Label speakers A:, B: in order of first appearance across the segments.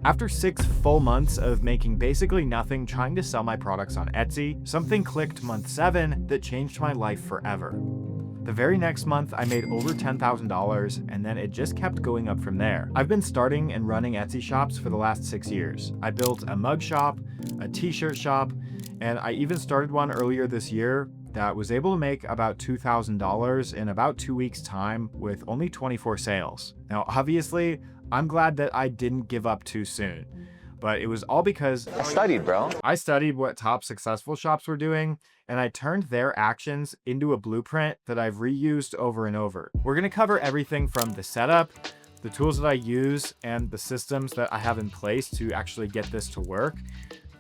A: After 6 full months of making basically nothing trying to sell my products on Etsy, something clicked month 7 that changed my life forever. The very next month, I made over $10,000, and then it just kept going up from there. I've been starting and running Etsy shops for the last 6 years. I built a mug shop, a t-shirt shop, and I even started one earlier this year that was able to make about $2,000 in about 2 weeks' time with only 24 sales. Now, obviously, I'm glad that I didn't give up too soon, but it was all because
B: I studied, bro.
A: I studied what top successful shops were doing, and I turned their actions into a blueprint that I've reused over and over. We're gonna cover everything from the setup, the tools that I use, and the systems that I have in place to actually get this to work.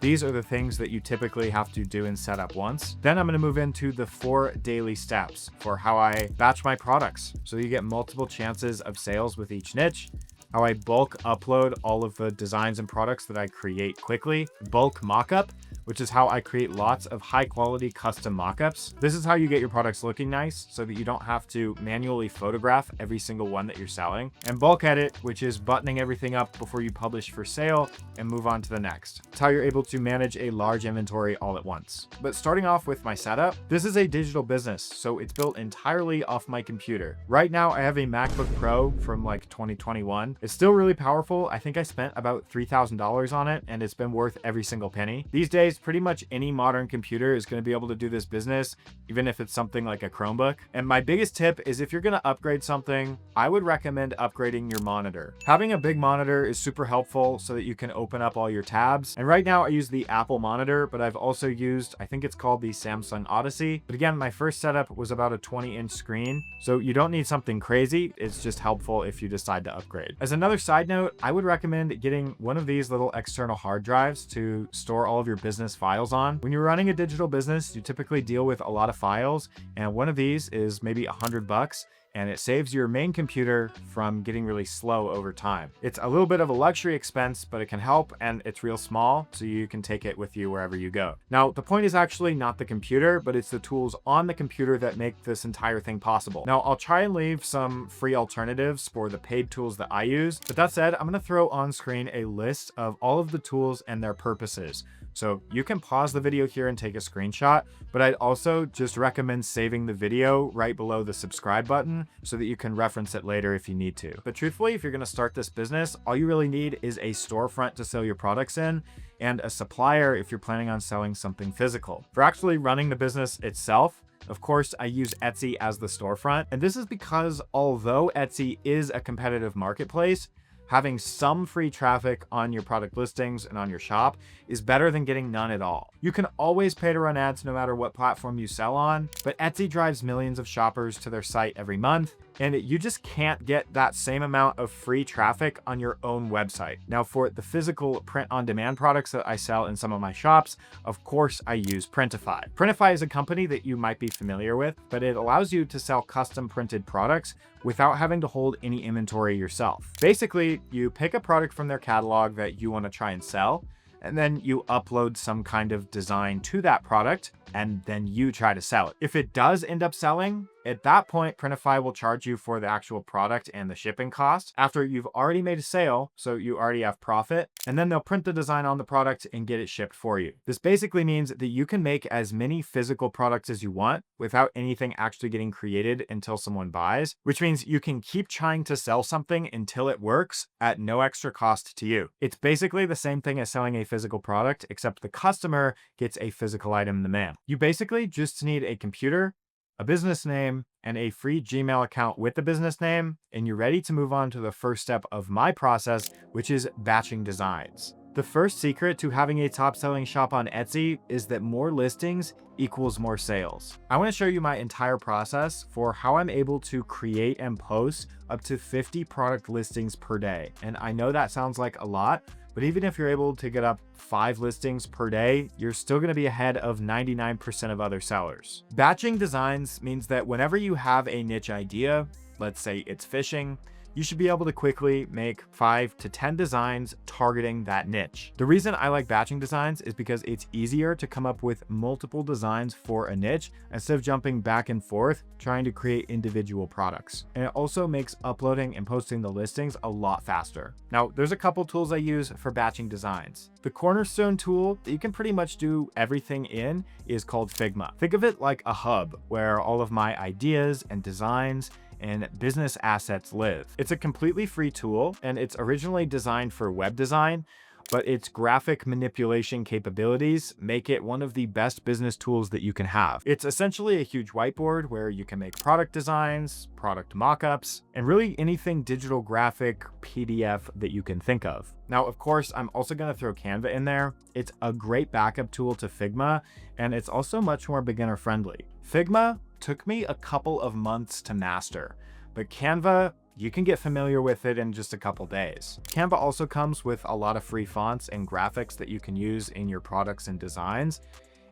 A: These are the things that you typically have to do and set up once. Then I'm gonna move into the 4 daily steps for how I batch my products, so you get multiple chances of sales with each niche, how I bulk upload all of the designs and products that I create quickly, bulk mockup, which is how I create lots of high quality custom mockups. This is how you get your products looking nice so that you don't have to manually photograph every single one that you're selling. And bulk edit, which is buttoning everything up before you publish for sale and move on to the next. It's how you're able to manage a large inventory all at once. But starting off with my setup, this is a digital business, so it's built entirely off my computer. Right now I have a MacBook Pro from like 2021. It's still really powerful. I think I spent about $3,000 on it, and it's been worth every single penny. These days, pretty much any modern computer is going to be able to do this business, even if it's something like a Chromebook. And my biggest tip is if you're going to upgrade something, I would recommend upgrading your monitor. Having a big monitor is super helpful so that you can open up all your tabs. And right now I use the Apple monitor, but I've also used, I think it's called the Samsung Odyssey. But again, my first setup was about a 20-inch screen, so you don't need something crazy. It's just helpful if you decide to upgrade. As another side note, I would recommend getting one of these little external hard drives to store all of your business files on. When you're running a digital business, you typically deal with a lot of files, and one of these is maybe $100, and it saves your main computer from getting really slow over time. It's a little bit of a luxury expense, but it can help, and it's real small, so you can take it with you wherever you go. Now, the point is actually not the computer, but it's the tools on the computer that make this entire thing possible. Now, I'll try and leave some free alternatives for the paid tools that I use, but that said, I'm gonna throw on screen a list of all of the tools and their purposes. So you can pause the video here and take a screenshot, but I'd also just recommend saving the video right below the subscribe button so that you can reference it later if you need to. But truthfully, if you're gonna start this business, all you really need is a storefront to sell your products in and a supplier if you're planning on selling something physical. For actually running the business itself, of course, I use Etsy as the storefront, and this is because although Etsy is a competitive marketplace, having some free traffic on your product listings and on your shop is better than getting none at all. You can always pay to run ads no matter what platform you sell on, but Etsy drives millions of shoppers to their site every month, and you just can't get that same amount of free traffic on your own website. Now, for the physical print-on-demand products that I sell in some of my shops, of course I use Printify. Printify is a company that you might be familiar with, but it allows you to sell custom printed products without having to hold any inventory yourself. Basically, you pick a product from their catalog that you want to try and sell, and then you upload some kind of design to that product, and then you try to sell it. If it does end up selling, at that point, Printify will charge you for the actual product and the shipping cost after you've already made a sale, so you already have profit, and then they'll print the design on the product and get it shipped for you. This basically means that you can make as many physical products as you want without anything actually getting created until someone buys, which means you can keep trying to sell something until it works at no extra cost to you. It's basically the same thing as selling a physical product, except the customer gets a physical item in the mail. You basically just need a computer, a business name, and a free Gmail account with the business name, and you're ready to move on to the first step of my process, which is batching designs. The first secret to having a top-selling shop on Etsy is that more listings equals more sales. I want to show you my entire process for how I'm able to create and post up to 50 product listings per day. And I know that sounds like a lot, but even if you're able to get up 5 listings per day, you're still going to be ahead of 99% of other sellers. Batching designs means that whenever you have a niche idea, let's say it's fishing, you should be able to quickly make 5 to 10 designs targeting that niche. The reason I like batching designs is because it's easier to come up with multiple designs for a niche instead of jumping back and forth trying to create individual products. And it also makes uploading and posting the listings a lot faster. Now, there's a couple tools I use for batching designs. The cornerstone tool that you can pretty much do everything in is called Figma. Think of it like a hub where all of my ideas and designs and business assets live. It's a completely free tool, and it's originally designed for web design, but its graphic manipulation capabilities make it one of the best business tools that you can have. It's essentially a huge whiteboard where you can make product designs, product mockups, and really anything digital graphic PDF that you can think of. Now, of course, I'm also going to throw Canva in there. It's a great backup tool to Figma, and it's also much more beginner friendly. Figma took me a couple of months to master, but Canva, you can get familiar with it in just a couple days. Canva also comes with a lot of free fonts and graphics that you can use in your products and designs,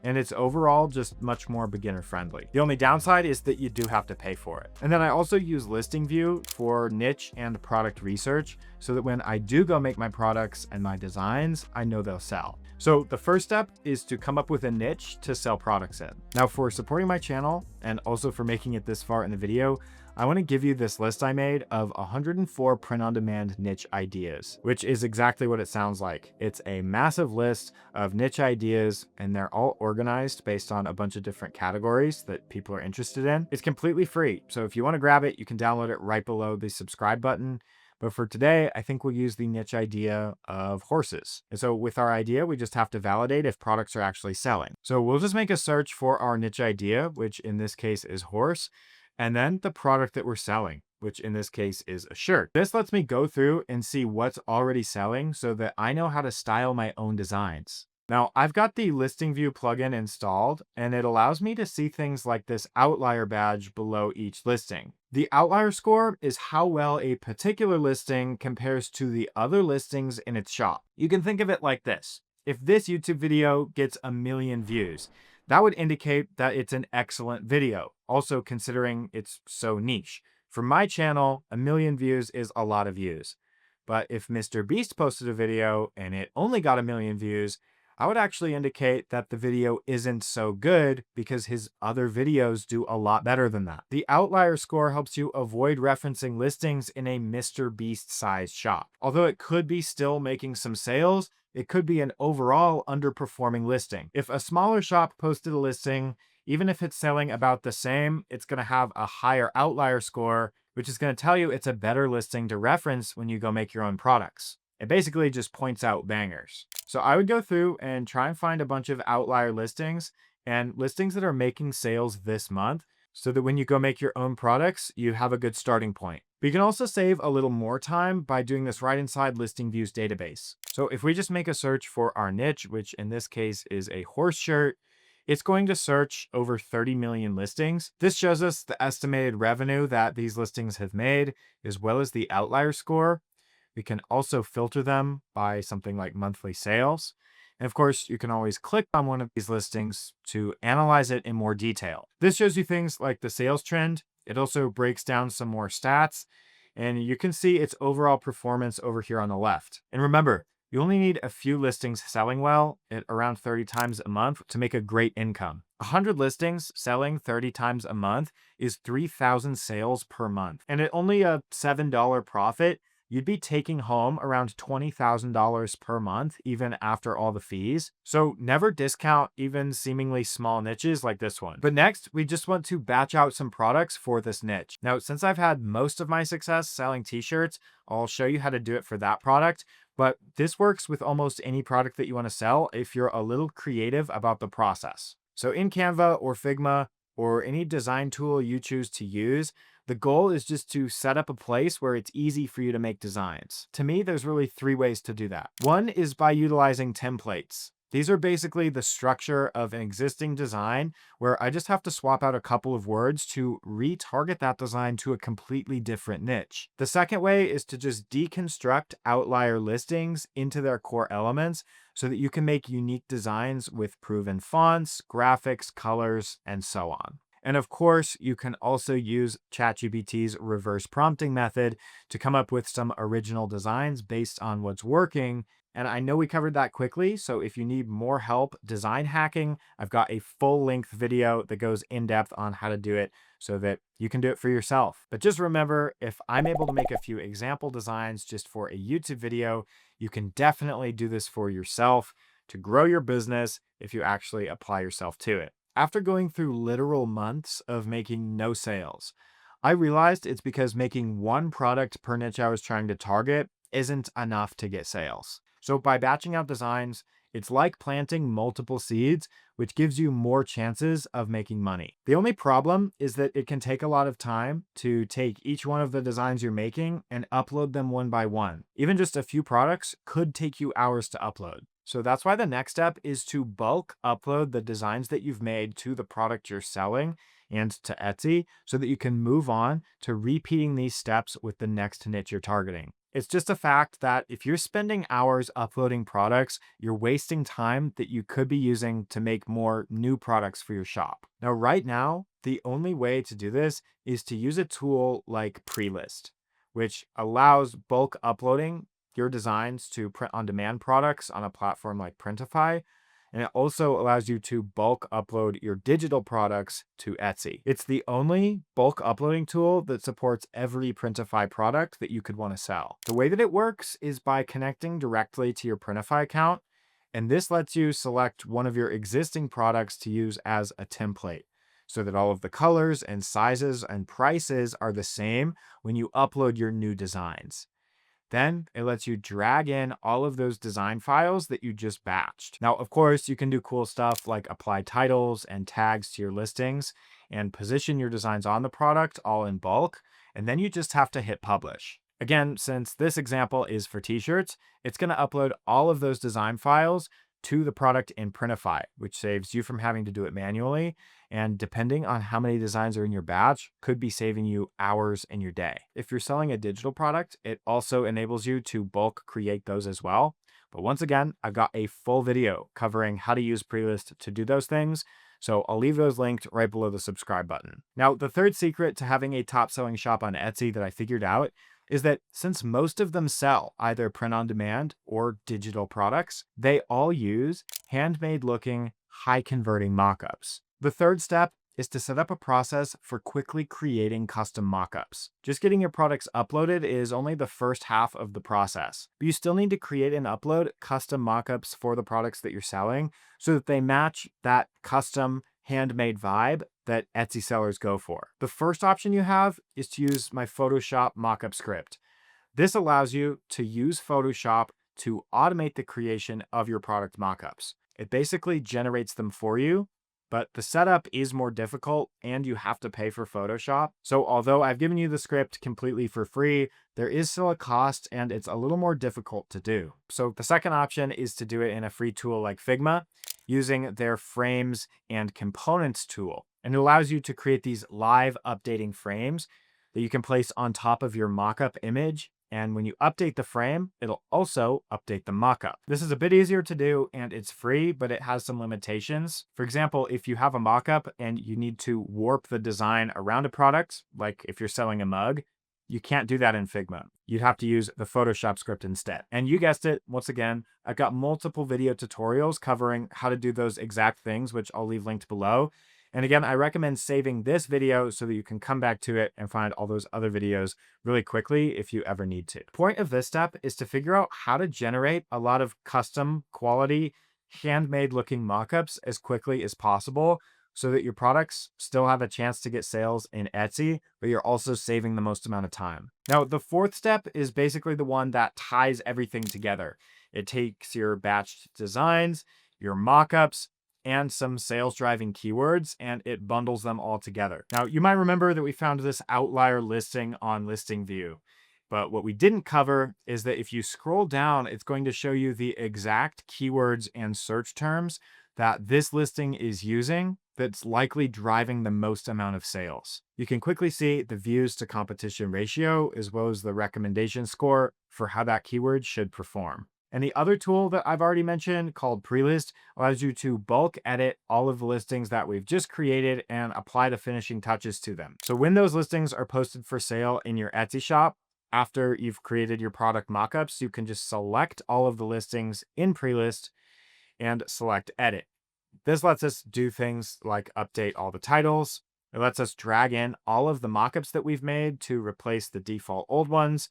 A: and it's overall just much more beginner friendly. The only downside is that you do have to pay for it. And then I also use Listing View for niche and product research so that when I do go make my products and my designs, I know they'll sell. So the first step is to come up with a niche to sell products in. Now, for supporting my channel and also for making it this far in the video, I want to give you this list I made of 104 print-on-demand niche ideas, which is exactly what it sounds like. It's a massive list of niche ideas, and they're all organized based on a bunch of different categories that people are interested in. It's completely free, so if you want to grab it, you can download it right below the subscribe button. But for today, I think we'll use the niche idea of horses. And so with our idea, we just have to validate if products are actually selling. So we'll just make a search for our niche idea, which in this case is horse, and then the product that we're selling, which in this case is a shirt. This lets me go through and see what's already selling so that I know how to style my own designs. Now, I've got the Listing View plugin installed, and it allows me to see things like this outlier badge below each listing. The outlier score is how well a particular listing compares to the other listings in its shop. You can think of it like this. If this YouTube video gets 1 million views, that would indicate that it's an excellent video, also considering it's so niche. For my channel, 1 million views is a lot of views. But if Mr. Beast posted a video and it only got 1 million views, I would actually indicate that the video isn't so good because his other videos do a lot better than that. The outlier score helps you avoid referencing listings in a Mr. Beast sized shop. Although it could be still making some sales, it could be an overall underperforming listing. If a smaller shop posted a listing, even if it's selling about the same, it's going to have a higher outlier score, which is going to tell you it's a better listing to reference when you go make your own products. It basically just points out bangers. So I would go through and try and find a bunch of outlier listings and listings that are making sales this month so that when you go make your own products, you have a good starting point. But you can also save a little more time by doing this right inside Listing View's database. So if we just make a search for our niche, which in this case is a horse shirt, it's going to search over 30 million listings. This shows us the estimated revenue that these listings have made, as well as the outlier score. We can also filter them by something like monthly sales. And of course, you can always click on one of these listings to analyze it in more detail. This shows you things like the sales trend. It also breaks down some more stats, and you can see its overall performance over here on the left. And remember, you only need a few listings selling well at around 30 times a month to make a great income. 100 listings selling 30 times a month is 3,000 sales per month. And at only a $7 profit, you'd be taking home around $20,000 per month, even after all the fees. So never discount even seemingly small niches like this one. But next, we just want to batch out some products for this niche. Now, since I've had most of my success selling t-shirts, I'll show you how to do it for that product. But this works with almost any product that you want to sell if you're a little creative about the process. So in Canva or Figma or any design tool you choose to use, the goal is just to set up a place where it's easy for you to make designs. To me, there's really 3 ways to do that. One is by utilizing templates. These are basically the structure of an existing design where I just have to swap out a couple of words to retarget that design to a completely different niche. The second way is to just deconstruct outlier listings into their core elements so that you can make unique designs with proven fonts, graphics, colors, and so on. And of course, you can also use ChatGPT's reverse prompting method to come up with some original designs based on what's working. And I know we covered that quickly, so if you need more help design hacking, I've got a full-length video that goes in depth on how to do it so that you can do it for yourself. But just remember, if I'm able to make a few example designs just for a YouTube video, you can definitely do this for yourself to grow your business if you actually apply yourself to it. After going through literal months of making no sales, I realized it's because making one product per niche I was trying to target isn't enough to get sales. So by batching out designs, it's like planting multiple seeds, which gives you more chances of making money. The only problem is that it can take a lot of time to take each one of the designs you're making and upload them one by one. Even just a few products could take you hours to upload. So that's why the next step is to bulk upload the designs that you've made to the product you're selling and to Etsy so that you can move on to repeating these steps with the next niche you're targeting. It's just a fact that if you're spending hours uploading products, you're wasting time that you could be using to make more new products for your shop. Now, right now, the only way to do this is to use a tool like Prelist, which allows bulk uploading your designs to print-on-demand products on a platform like Printify. And it also allows you to bulk upload your digital products to Etsy. It's the only bulk uploading tool that supports every Printify product that you could want to sell. The way that it works is by connecting directly to your Printify account, and this lets you select one of your existing products to use as a template so that all of the colors and sizes and prices are the same when you upload your new designs. Then it lets you drag in all of those design files that you just batched. Now, of course, you can do cool stuff like apply titles and tags to your listings and position your designs on the product all in bulk, and then you just have to hit publish. Again, since this example is for t-shirts, it's going to upload all of those design files to the product in Printify, which saves you from having to do it manually. And depending on how many designs are in your batch, could be saving you hours in your day. If you're selling a digital product, it also enables you to bulk create those as well. But once again, I've got a full video covering how to use Prelist to do those things. So I'll leave those linked right below the subscribe button. Now, the third secret to having a top selling shop on Etsy that I figured out is that since most of them sell either print on demand or digital products, they all use handmade looking, high converting mockups. The third step is to set up a process for quickly creating custom mockups. Just getting your products uploaded is only the first half of the process, but you still need to create and upload custom mockups for the products that you're selling so that they match that custom handmade vibe that Etsy sellers go for. The first option you have is to use my Photoshop mockup script. This allows you to use Photoshop to automate the creation of your product mockups. It basically generates them for you, but the setup is more difficult and you have to pay for Photoshop. So although I've given you the script completely for free, there is still a cost and it's a little more difficult to do. So the second option is to do it in a free tool like Figma using their frames and components tool. And it allows you to create these live updating frames that you can place on top of your mockup image. And when you update the frame, it'll also update the mockup. This is a bit easier to do and it's free, but it has some limitations. For example, if you have a mockup and you need to warp the design around a product, like if you're selling a mug, you can't do that in Figma. You'd have to use the Photoshop script instead. And you guessed it, once again, I've got multiple video tutorials covering how to do those exact things, which I'll leave linked below. And again, I recommend saving this video so that you can come back to it and find all those other videos really quickly if you ever need to. The point of this step is to figure out how to generate a lot of custom quality, handmade looking mockups as quickly as possible so that your products still have a chance to get sales in Etsy, but you're also saving the most amount of time. Now, the fourth step is basically the one that ties everything together. It takes your batched designs, your mockups, and some sales driving keywords, and it bundles them all together. Now, you might remember that we found this outlier listing on Listing View, but what we didn't cover is that if you scroll down, it's going to show you the exact keywords and search terms that this listing is using that's likely driving the most amount of sales. You can quickly see the views to competition ratio as well as the recommendation score for how that keyword should perform. And the other tool that I've already mentioned called Prelist allows you to bulk edit all of the listings that we've just created and apply the finishing touches to them. So when those listings are posted for sale in your Etsy shop, after you've created your product mockups, you can just select all of the listings in Prelist and select edit. This lets us do things like update all the titles. It lets us drag in all of the mockups that we've made to replace the default old ones.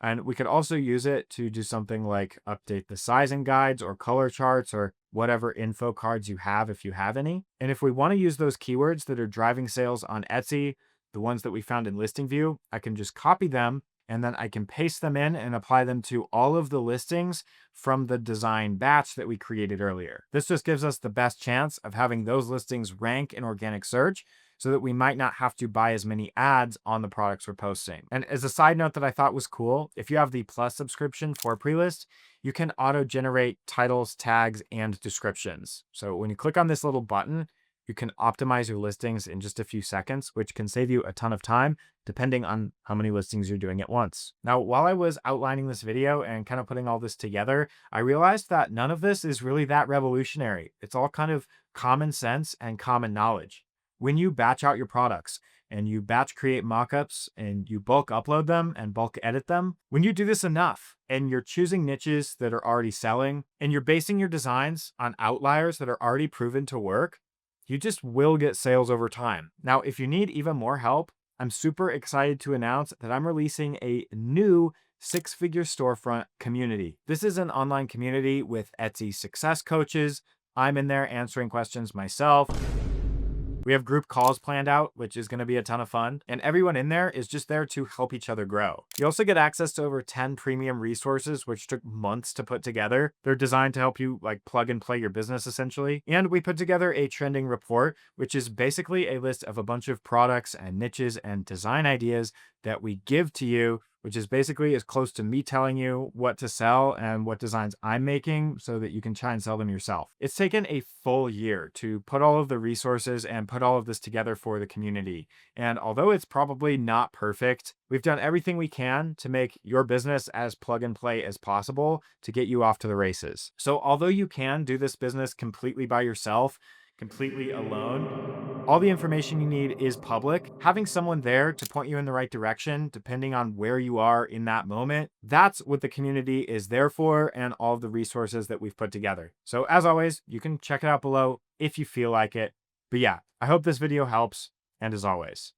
A: And we could also use it to do something like update the sizing guides or color charts or whatever info cards you have if you have any. And if we want to use those keywords that are driving sales on Etsy, the ones that we found in Listing View, I can just copy them and then I can paste them in and apply them to all of the listings from the design batch that we created earlier. This just gives us the best chance of having those listings rank in organic search so that we might not have to buy as many ads on the products we're posting. And as a side note that I thought was cool, if you have the Plus subscription for Prelist, you can auto-generate titles, tags, and descriptions. So when you click on this little button, you can optimize your listings in just a few seconds, which can save you a ton of time depending on how many listings you're doing at once. Now, while I was outlining this video and kind of putting all this together, I realized that none of this is really that revolutionary. It's all kind of common sense and common knowledge. When you batch out your products and you batch create mockups and you bulk upload them and bulk edit them, when you do this enough and you're choosing niches that are already selling and you're basing your designs on outliers that are already proven to work, you just will get sales over time. Now, if you need even more help, I'm super excited to announce that I'm releasing a new six-figure storefront community. This is an online community with Etsy success coaches. I'm in there answering questions myself. We have group calls planned out, which is going to be a ton of fun. And everyone in there is just there to help each other grow. You also get access to over 10 premium resources, which took months to put together. They're designed to help you like plug and play your business essentially. And we put together a trending report, which is basically a list of a bunch of products and niches and design ideas that we give to you, which is basically as close to me telling you what to sell and what designs I'm making so that you can try and sell them yourself. It's taken a full year to put all of the resources and put all of this together for the community. And although it's probably not perfect, we've done everything we can to make your business as plug and play as possible to get you off to the races. So although you can do this business completely by yourself, completely alone, all the information you need is public. Having someone there to point you in the right direction, depending on where you are in that moment, that's what the community is there for and all of the resources that we've put together. So as always, you can check it out below if you feel like it. But yeah, I hope this video helps. And as always,